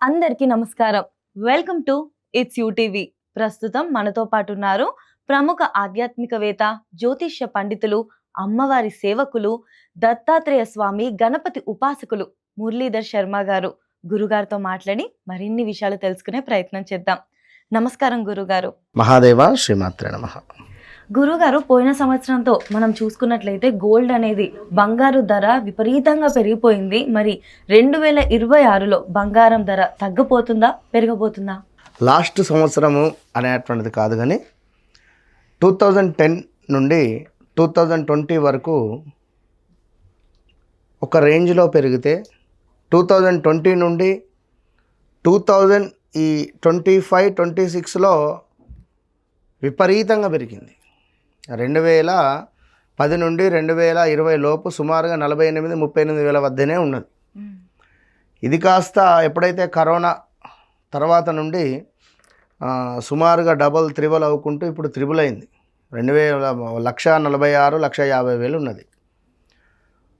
అందరికీ నమస్కారం. Welcome to it's UTV. ప్రస్తుతం మనతో పాటు ఉన్నారు ప్రముఖ ఆధ్యాత్మికవేత్త, జ్యోతిష్య పండితులు, అమ్మవారి సేవకులు, దత్తాత్రేయ స్వామి గణపతి ఉపాసకులు మురళీధర్ శర్మ గారు. గురుగారితో మాట్లాడి మరిన్ని విషయాలు తెలుసుకునే ప్రయత్నం చేద్దాం. నమస్కారం గురుగారు. మహాదేవ శ్రీమాత్రే నమః. గురుగారు, పోయిన సంవత్సరంతో మనం చూసుకున్నట్లయితే గోల్డ్ అనేది బంగారు ధర విపరీతంగా పెరిగిపోయింది. మరి 2026లో బంగారం ధర తగ్గబోతుందా, పెరగబోతుందా? లాస్ట్ సంవత్సరము అనేటువంటిది కాదు, కానీ 2010 నుండి 2020 వరకు ఒక రేంజ్లో పెరిగితే 2020 నుండి 2025-26లో విపరీతంగా పెరిగింది. 2010 నుండి 2020 లోపు సుమారుగా 48-38 వేల వద్దనే ఉన్నది. ఇది కాస్త ఎప్పుడైతే కరోనా తర్వాత నుండి సుమారుగా డబల్ త్రిబుల్ అవ్వుకుంటూ ఇప్పుడు త్రిబుల్ అయింది. 1,46,50,000 ఉన్నది.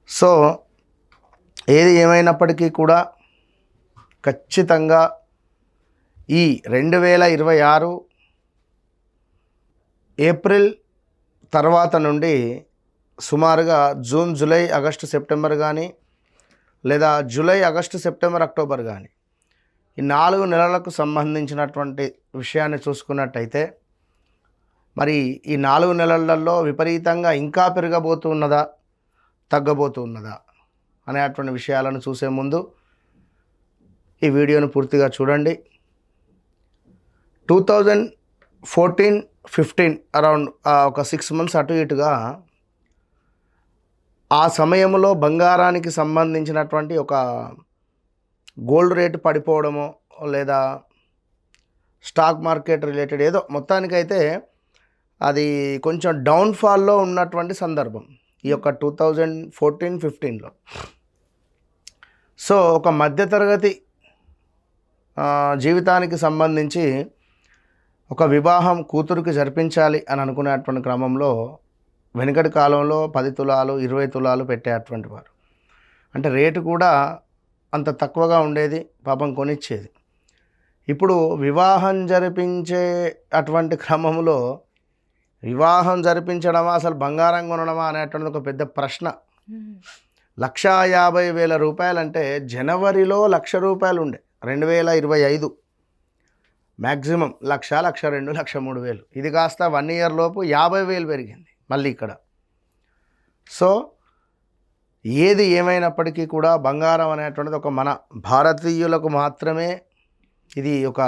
సో ఏది ఏమైనప్పటికీ కూడా ఖచ్చితంగా ఈ 2026 ఏప్రిల్ తర్వాత నుండి సుమారుగా జూన్, జూలై, ఆగస్టు, సెప్టెంబర్ కానీ, లేదా జూలై, ఆగస్టు, సెప్టెంబర్, అక్టోబర్ కానీ, ఈ 4 నెలలకు సంబంధించినటువంటి విషయాన్ని చూసుకున్నట్టయితే మరి ఈ 4 నెలలలో విపరీతంగా ఇంకా పెరగబోతున్నదా, తగ్గబోతున్నదా అనేటువంటి విషయాలను చూసే ముందు ఈ వీడియోను పూర్తిగా చూడండి. 2014-15 అరౌండ్ ఒక 6 months అటు ఇటుగా ఆ సమయంలో బంగారానికి సంబంధించినటువంటి ఒక గోల్డ్ రేటు పడిపోవడమో, లేదా స్టాక్ మార్కెట్ రిలేటెడ్ ఏదో మొత్తానికైతే అది కొంచెం డౌన్ఫాల్లో ఉన్నటువంటి సందర్భం ఈ యొక్క 2014-15లో. సో ఒక మధ్యతరగతి జీవితానికి సంబంధించి ఒక వివాహం కూతురికి జరిపించాలి అని అనుకునేటువంటి క్రమంలో వెనుకటి కాలంలో 10 తులాలు 20 తులాలు పెట్టేటువంటి వారు. అంటే రేటు కూడా అంత తక్కువగా ఉండేది, పాపం కొనిచ్చేది. ఇప్పుడు వివాహం జరిపించే అటువంటి క్రమంలో వివాహం జరిపించడమా, అసలు బంగారం కొనడమా అనేటువంటిది ఒక పెద్ద ప్రశ్న. 1,50,000 రూపాయలు అంటే జనవరిలో 1,00,000 రూపాయలు ఉండే 2025 మ్యాక్సిమం 1,00,000, 1,02,000, 1,03,000. ఇది కాస్త 1 year లోపు 50,000 పెరిగింది మళ్ళీ ఇక్కడ. సో ఏది ఏమైనప్పటికీ కూడా బంగారం అనేటువంటిది ఒక మన భారతీయులకు మాత్రమే ఇది ఒక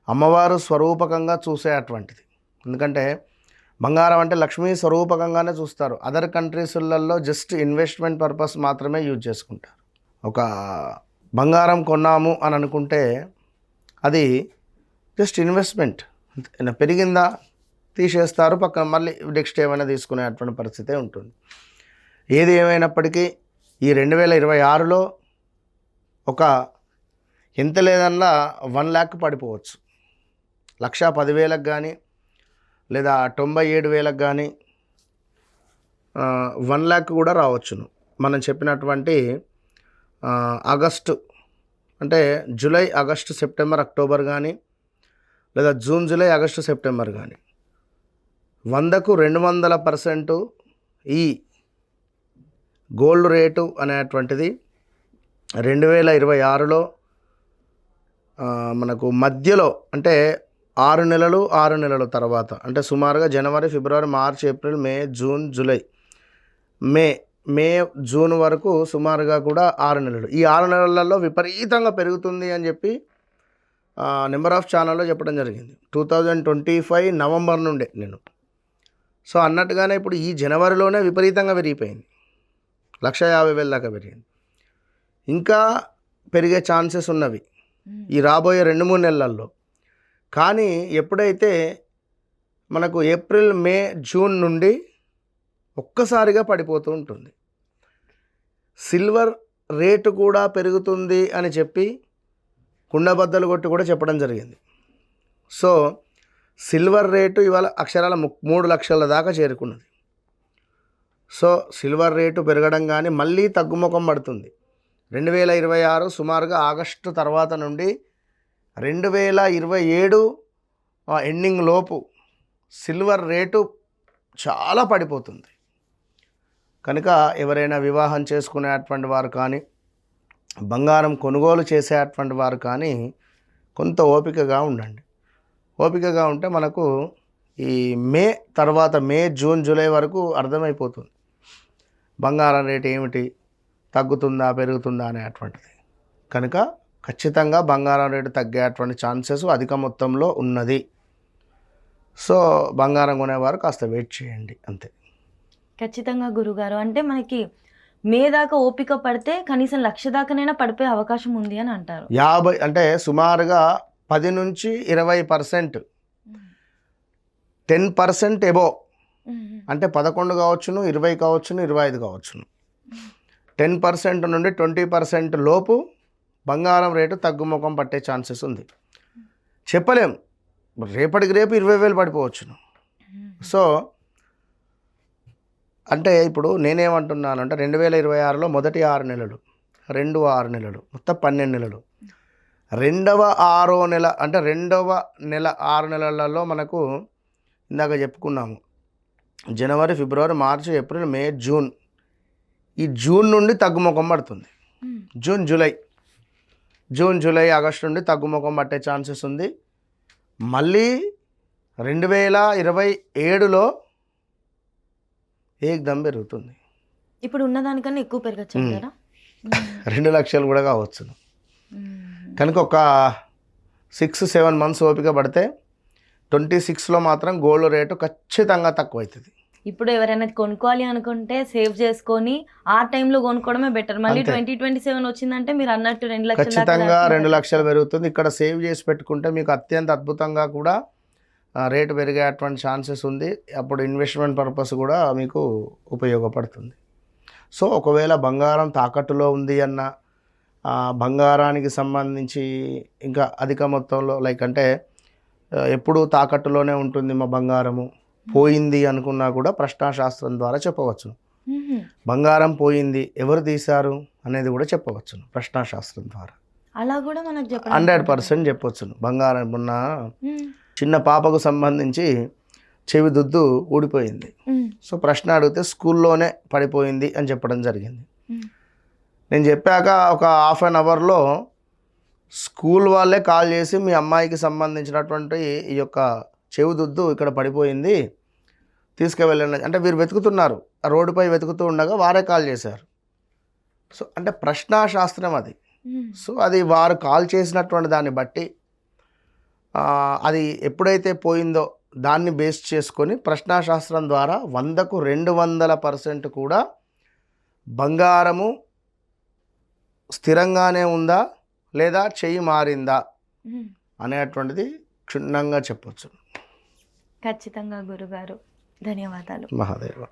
అమ్మవారు స్వరూపకంగా చూసే అటువంటిది. ఎందుకంటే బంగారం అంటే లక్ష్మీ స్వరూపకంగానే చూస్తారు. అదర్ కంట్రీస్లలో జస్ట్ ఇన్వెస్ట్మెంట్ పర్పస్ మాత్రమే యూజ్ చేసుకుంటారు. ఒక బంగారం కొన్నాము అని అనుకుంటే అది జస్ట్ ఇన్వెస్ట్మెంట్, పెరిగిందా తీసేస్తారు, పక్కన మళ్ళీ నెక్స్ట్ ఏమైనా తీసుకునేటువంటి పరిస్థితే ఉంటుంది. ఏది ఏమైనప్పటికీ ఈ 2026లో ఒక ఎంత లేదన్నా 1 lakh పడిపోవచ్చు. 1,10,000 కానీ, లేదా 97,000 కానీ, 1 lakh కూడా రావచ్చును. మనం చెప్పినటువంటి ఆగస్టు అంటే జూలై, ఆగస్టు, సెప్టెంబర్, అక్టోబర్ కానీ, లేదా జూన్, జూలై, ఆగస్టు, సెప్టెంబర్ కానీ 100కు 200% ఈ గోల్డ్ రేటు అనేటువంటిది 2026లో మనకు మధ్యలో అంటే 6 నెలలు తర్వాత, అంటే సుమారుగా జనవరి, ఫిబ్రవరి, మార్చ్, ఏప్రిల్, మే, జూన్, జూలై, మే, జూన్ వరకు సుమారుగా కూడా 6 నెలలు. ఈ 6 నెలలలో విపరీతంగా పెరుగుతుంది అని చెప్పి నెంబర్ ఆఫ్ ఛానల్లో చెప్పడం జరిగింది. 2025 నవంబర్ నుండే నేను. సో అన్నట్టుగానే ఇప్పుడు ఈ జనవరిలోనే విపరీతంగా పెరిగిపోయింది. 1,50,000 దాకా పెరిగింది. ఇంకా పెరిగే ఛాన్సెస్ ఉన్నవి ఈ రాబోయే 2-3 నెలల్లో. కానీ ఎప్పుడైతే మనకు ఏప్రిల్, మే, జూన్ నుండి ఒక్కసారిగా పడిపోతూ ఉంటుంది. సిల్వర్ రేటు కూడా పెరుగుతుంది అని చెప్పి కుండబద్దలు కొట్టి కూడా చెప్పడం జరిగింది. సో సిల్వర్ రేటు ఇవాళ అక్షరాల 3 లక్షల దాకా చేరుకున్నది. సో సిల్వర్ రేటు పెరగడం కానీ మళ్ళీ తగ్గుముఖం పడుతుంది. 2026 సుమారుగా ఆగస్టు తర్వాత నుండి 2027 ఎండింగ్ లోపు సిల్వర్ రేటు చాలా పడిపోతుంది. కనుక ఎవరైనా వివాహం చేసుకునేటువంటి వారు కానీ బంగారం కొనుగోలు చేసేటువంటి వారు కానీ కొంత ఓపికగా ఉండండి. ఓపికగా ఉంటే మనకు ఈ మే తర్వాత జూన్ జూలై వరకు అర్థమైపోతుంది బంగారం రేటు ఏమిటి, తగ్గుతుందా పెరుగుతుందా అనేటువంటిది. కనుక ఖచ్చితంగా బంగారం రేటు తగ్గేటువంటి ఛాన్సెస్ అధిక మొత్తంలో ఉన్నది. సో బంగారం కొనేవారు కాస్త వెయిట్ చేయండి అంతే. ఖచ్చితంగా గురుగారు. అంటే మనకి మే దాకా ఓపిక పడితే కనీసం 1,00,000 దాకానైనా పడిపోయే అవకాశం ఉంది అని అంటారు. 50 అంటే సుమారుగా 10 నుంచి 20%, 10% ఎబో అంటే 11 కావచ్చును, 20 కావచ్చును, 25 కావచ్చును. 10% నుండి 20% లోపు బంగారం రేటు తగ్గుముఖం పట్టే ఛాన్సెస్ ఉంది. చెప్పలేం, రేపటికి రేపు 20,000 పడిపోవచ్చును. సో అంటే ఇప్పుడు నేనేమంటున్నాను అంటే 2026లో మొదటి 6 నెలలు, 6 నెలలు, మొత్తం 12 నెలలు, రెండవ 6 నెల అంటే రెండవ నెల 6 నెలలలో మనకు ఇందాక చెప్పుకున్నాము జనవరి, ఫిబ్రవరి, మార్చి, ఏప్రిల్, మే, జూన్. ఈ జూన్ నుండి తగ్గుముఖం పడుతుంది. జూన్ జూలై ఆగస్టు నుండి తగ్గుముఖం పట్టే ఛాన్సెస్ ఉంది. మళ్ళీ 2027లో ఏకదం పెరుగుతుంది. ఇప్పుడు ఉన్నదానికన్నా ఎక్కువ పెరగచ్చు అంటారా? 2 లక్షలు కూడా కావచ్చు. కనుక ఒక 6-7 మంత్స్ ఓపిక పడితే 26లో మాత్రం గోల్డ్ రేటు ఖచ్చితంగా తక్కువ అవుతుంది. ఇప్పుడు ఎవరైనా కొనుక్కోవాలి అనుకుంటే సేవ్ చేసుకొని ఆ టైంలో కొనుక్కోవడమే బెటర్. మళ్ళీ 2027 వచ్చిందంటే మీరు అన్నట్టు 2 లక్షలు ఖచ్చితంగా 2 లక్షలు పెరుగుతుంది. ఇక్కడ సేవ్ చేసి పెట్టుకుంటే మీకు అత్యంత అద్భుతంగా కూడా రేటు పెరిగేటువంటి ఛాన్సెస్ ఉంది. అప్పుడు ఇన్వెస్ట్మెంట్ పర్పస్ కూడా మీకు ఉపయోగపడుతుంది. సో ఒకవేళ బంగారం తాకట్టులో ఉంది అన్న బంగారానికి సంబంధించి ఇంకా అధిక మొత్తంలో లైక్ అంటే ఎప్పుడు తాకట్టులోనే ఉంటుంది మా బంగారము, పోయింది అనుకున్నా కూడా ప్రశ్నాశాస్త్రం ద్వారా చెప్పవచ్చు. బంగారం పోయింది, ఎవరు తీశారు అనేది కూడా చెప్పవచ్చును ప్రశ్నాశాస్త్రం ద్వారా. అలా కూడా మనకు 100% చెప్పవచ్చును. బంగారం ఉన్న చిన్న పాపకు సంబంధించి చెవి దుద్దు ఊడిపోయింది. సో ప్రశ్న అడిగితే స్కూల్లోనే పడిపోయింది అని చెప్పడం జరిగింది. నేను చెప్పాక ఒక హాఫ్ అన్ అవర్లో స్కూల్ వాళ్ళే కాల్ చేసి మీ అమ్మాయికి సంబంధించినటువంటి ఈ యొక్క చెవి దుద్దు ఇక్కడ పడిపోయింది తీసుకువెళ్ళండి అంటే వీరు వెతుకుతున్నారు, ఆ రోడ్డుపై వెతుకుతూ ఉండగా వారే కాల్ చేశారు. సో అంటే ప్రశ్నాశాస్త్రం అది. సో అది వారు కాల్ చేసినటువంటి దాన్ని బట్టి అది ఎప్పుడైతే పోయిందో దాన్ని బేస్ చేసుకొని ప్రశ్నాశాస్త్రం ద్వారా 100కు 200% కూడా బంగారము స్థిరంగానే ఉందా లేదా చెయ్యి మారిందా అనేటువంటిది క్షుణ్ణంగా చెప్పొచ్చు. ఖచ్చితంగా గురుగారు. ధన్యవాదాలు. మహాదేవ.